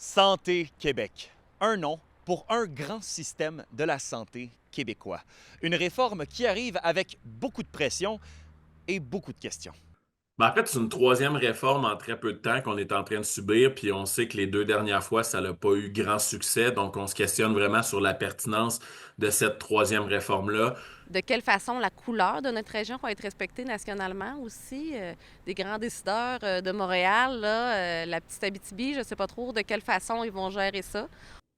Santé Québec, un nom pour un grand système de la santé québécois. Une réforme qui arrive avec beaucoup de pression et beaucoup de questions. En fait, c'est une troisième réforme en très peu de temps qu'on est en train de subir, puis on sait que les deux dernières fois, ça n'a pas eu grand succès, donc on se questionne vraiment sur la pertinence de cette troisième réforme-là. De quelle façon la couleur de notre région va être respectée nationalement aussi. Des grands décideurs de Montréal, là, la petite Abitibi, je ne sais pas trop de quelle façon ils vont gérer ça.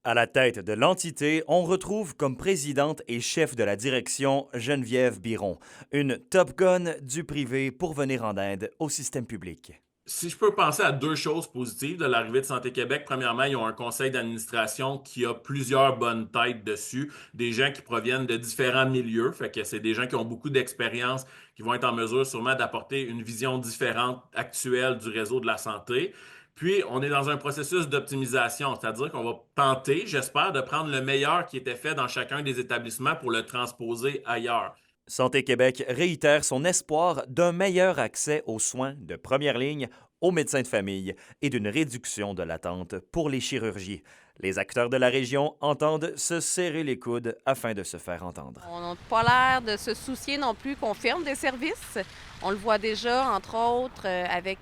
À la tête de l'entité, on retrouve comme présidente et chef de la direction Geneviève Biron, une top gun du privé pour venir en aide au système public. Si je peux penser à deux choses positives de l'arrivée de Santé Québec, premièrement, ils ont un conseil d'administration qui a plusieurs bonnes têtes dessus, des gens qui proviennent de différents milieux, fait que c'est des gens qui ont beaucoup d'expérience, qui vont être en mesure sûrement d'apporter une vision différente actuelle du réseau de la santé. Puis, on est dans un processus d'optimisation, c'est-à-dire qu'on va tenter, j'espère, de prendre le meilleur qui était fait dans chacun des établissements pour le transposer ailleurs. Santé Québec réitère son espoir d'un meilleur accès aux soins de première ligne aux médecins de famille et d'une réduction de l'attente pour les chirurgies. Les acteurs de la région entendent se serrer les coudes afin de se faire entendre. On n'a pas l'air de se soucier non plus qu'on ferme des services. On le voit déjà, entre autres, avec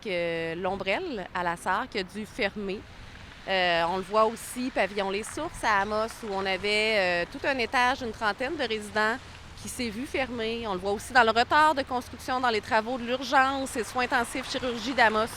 l'ombrelle à la Sarre qui a dû fermer. On le voit aussi, Pavillon Les Sources à Amos, où on avait tout un étage, une trentaine de résidents qui s'est vu fermer. On le voit aussi dans le retard de construction dans les travaux de l'urgence et soins intensifs chirurgie d'Amos.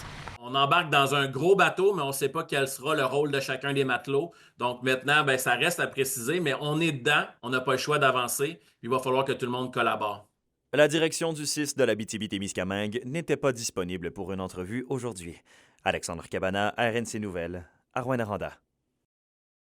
On embarque dans un gros bateau, mais on ne sait pas quel sera le rôle de chacun des matelots. Donc maintenant, ben, ça reste à préciser, mais on est dedans, on n'a pas le choix d'avancer. Il va falloir que tout le monde collabore. La direction du CIS de l'Abitibi-Témiscamingue n'était pas disponible pour une entrevue aujourd'hui. Alexandre Cabana, RNC Nouvelles, à Rouyn-Noranda.